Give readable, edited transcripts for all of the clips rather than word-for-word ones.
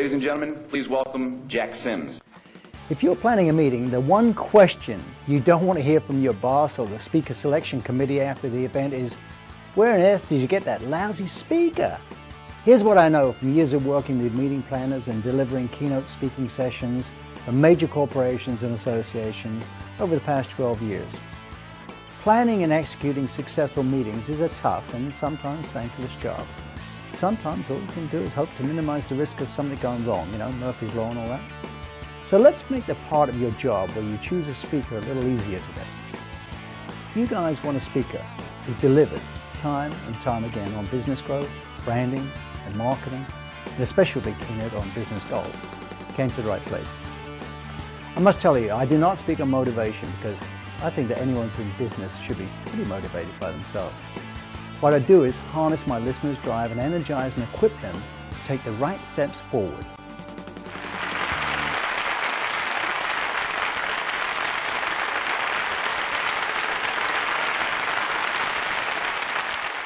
Ladies and gentlemen, please welcome Jack Sims. If you're planning a meeting, the one question you don't want to hear from your boss or the speaker selection committee after the event is, where on earth did you get that lousy speaker? Here's what I know from years of working with meeting planners and delivering keynote speaking sessions for major corporations and associations over the past 12 years. Planning and executing successful meetings is a tough and sometimes thankless job. Sometimes all you can do is hope to minimize the risk of something going wrong, you know, Murphy's Law and all that. So let's make the part of your job where you choose a speaker a little easier today. If you guys want a speaker who's delivered time and time again on business growth, branding, and marketing, and especially a keynote on business goals, you came to the right place. I must tell you, I do not speak on motivation because I think that anyone in business should be pretty motivated by themselves. What I do is harness my listeners' drive and energize and equip them to take the right steps forward.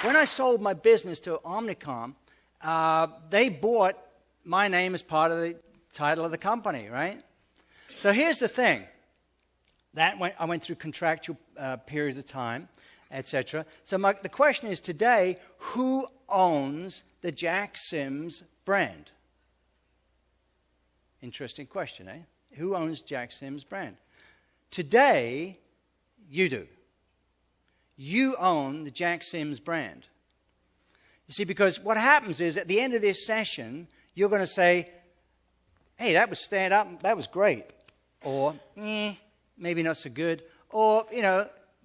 When I sold my business to Omnicom, they bought my name as part of the title of the company, right? So here's the thing. I went through contractual periods of time, etc. So the question is today, who owns the Jack Sims brand? Interesting question, eh? Who owns Jack Sims brand? Today, you do. You own the Jack Sims brand. You see, because what happens is at the end of this session, you're going to say, hey, that was stand up, that was great. Or, maybe not so good. Or,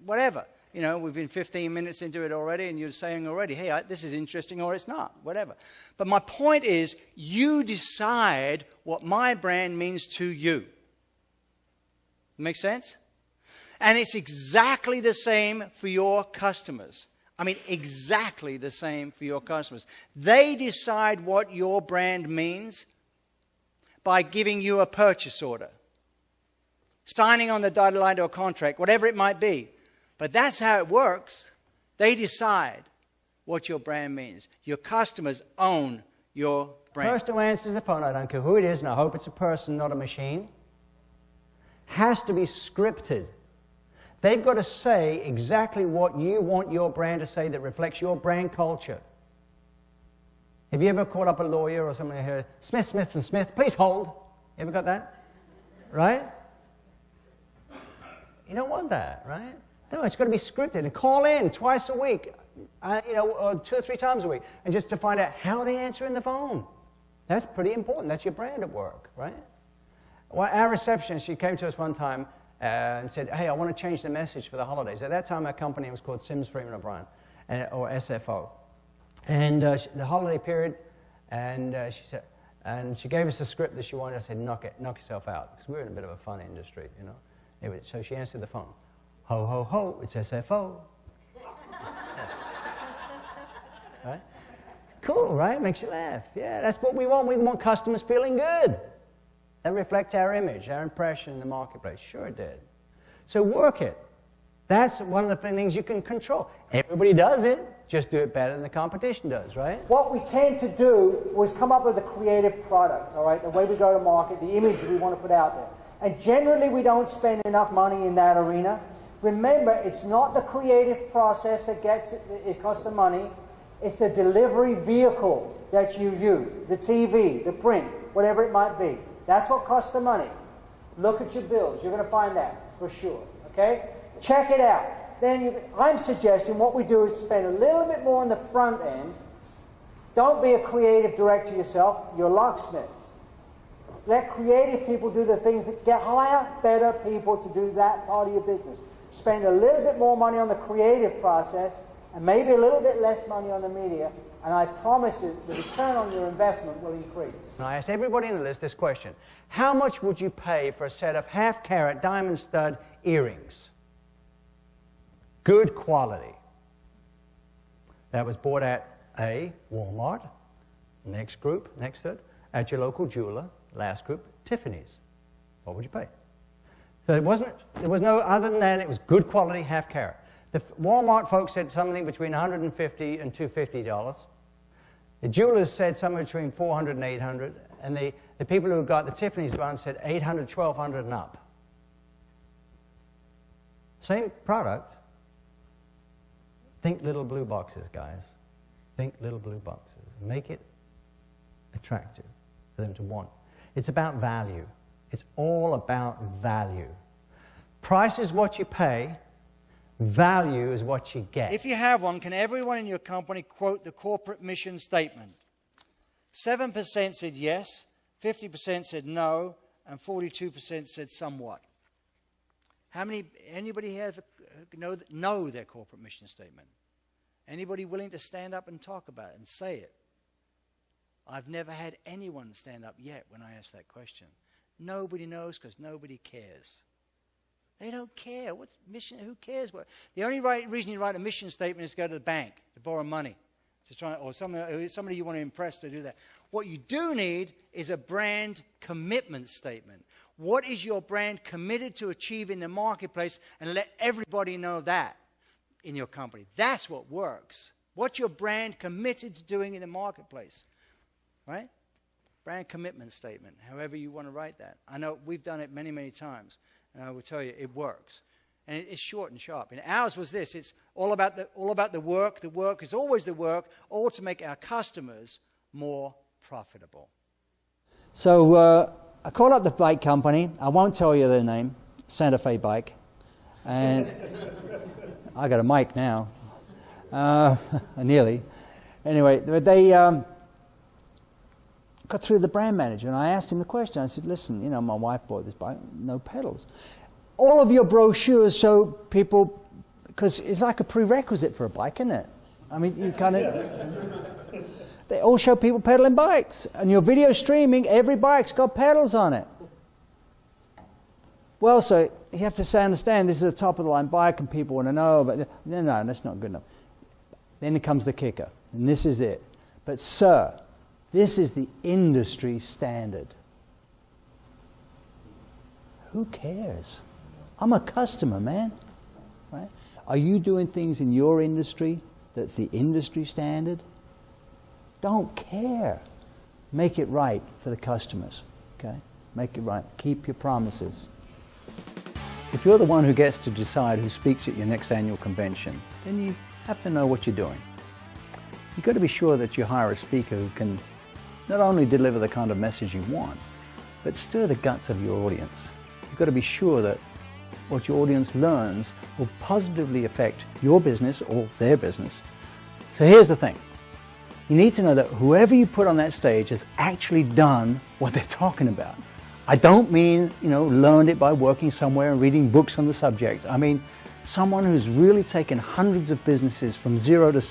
whatever. We've been 15 minutes into it already and you're saying already, hey, this is interesting or it's not, whatever. But my point is, you decide what my brand means to you. Make sense? And it's exactly the same for your customers. I mean, exactly the same for your customers. They decide what your brand means by giving you a purchase order, signing on the dotted line to a contract, whatever it might be. But that's how it works. They decide what your brand means. Your customers own your brand. The person who answers the phone, I don't care who it is, and I hope it's a person, not a machine, has to be scripted. They've got to say exactly what you want your brand to say that reflects your brand culture. Have you ever called up a lawyer or somebody here, Smith, Smith & Smith, please hold? You ever got that? Right? You don't want that, right? No, it's got to be scripted. And call in twice a week, or 2 or 3 times a week, and just to find out how they answer in the phone. That's pretty important. That's your brand at work, right? Well, our receptionist, she came to us one time and said, hey, I want to change the message for the holidays. At that time, our company was called Sims Freeman O'Brien, or SFO. And the holiday period, and she said, and she gave us a script that she wanted. I said, knock yourself out, because we're in a bit of a fun industry, Anyway, so she answered the phone. Ho, ho, ho, it's SFO. Right? Cool, right? Makes you laugh. Yeah, that's what we want. We want customers feeling good. That reflects our image, our impression in the marketplace. Sure it did. So work it. That's one of the things you can control. Everybody does it. Just do it better than the competition does, right? What we tend to do was come up with a creative product, all right? The way we go to market, the image we want to put out there. And generally, we don't spend enough money in that arena. Remember, it's not the creative process that gets it costs the money. It's the delivery vehicle that you use, the TV, the print, whatever it might be. That's what costs the money. Look at your bills. You're going to find that for sure. Okay? Check it out. Then I'm suggesting what we do is spend a little bit more on the front end. Don't be a creative director yourself. You're locksmiths. Let creative people do the things that hire better people to do that part of your business. Spend a little bit more money on the creative process and maybe a little bit less money on the media, and I promise you the return on your investment will increase. I asked everybody in the list this question. How much would you pay for a set of half-carat diamond stud earrings? Good quality. That was bought at A, Walmart, next group, next third, at your local jeweler, last group, Tiffany's. What would you pay? So there was no other than that. It was good quality, half carat. The Walmart folks said something between $150 and $250. The jewelers said somewhere between $400 and $800, and The people who got the Tiffany's one said 800, 1200 and up. Same product. Think little blue boxes, guys. Think little blue boxes. Make it attractive for them to want. It's about value. It's all about value. Price is what you pay. Value is what you get. If you have one, can everyone in your company quote the corporate mission statement? 7% said yes, 50% said no, and 42% said somewhat. Anybody here know their corporate mission statement? Anybody willing to stand up and talk about it and say it? I've never had anyone stand up yet when I ask that question. Nobody knows because nobody cares. They don't care. What's mission? Who cares? The only reason you write a mission statement is to go to the bank to borrow money, or somebody you want to impress to do that. What you do need is a brand commitment statement. What is your brand committed to achieve in the marketplace, and let everybody know that in your company. That's what works. What's your brand committed to doing in the marketplace? Right? Brand commitment statement, however you want to write that. I know we've done it many, many times, and I will tell you it works. And it's short and sharp. And ours was this. It's all about the work. The work is always the work, all to make our customers more profitable. So I called up the bike company. I won't tell you their name, Santa Fe Bike. And I got a mic now. Nearly. Anyway, they got through the brand manager, and I asked him the question. I said, listen, you know, my wife bought this bike, no pedals. All of your brochures show people, because it's like a prerequisite for a bike, isn't it? I mean, you kind of, they all show people pedaling bikes. And your video streaming, every bike's got pedals on it. Well, so you have to understand this is a top-of-the-line bike, and people want to know, but no, that's not good enough. Then comes the kicker, and this is it. But sir, this is the industry standard. Who cares? I'm a customer, man. Right? Are you doing things in your industry that's the industry standard? Don't care. Make it right for the customers. Okay? Make it right. Keep your promises. If you're the one who gets to decide who speaks at your next annual convention, then you have to know what you're doing. You've got to be sure that you hire a speaker who can not only deliver the kind of message you want, but stir the guts of your audience. You've got to be sure that what your audience learns will positively affect your business or their business. So here's the thing. You need to know that whoever you put on that stage has actually done what they're talking about. I don't mean, learned it by working somewhere and reading books on the subject. I mean, someone who's really taken hundreds of businesses from 0 to 6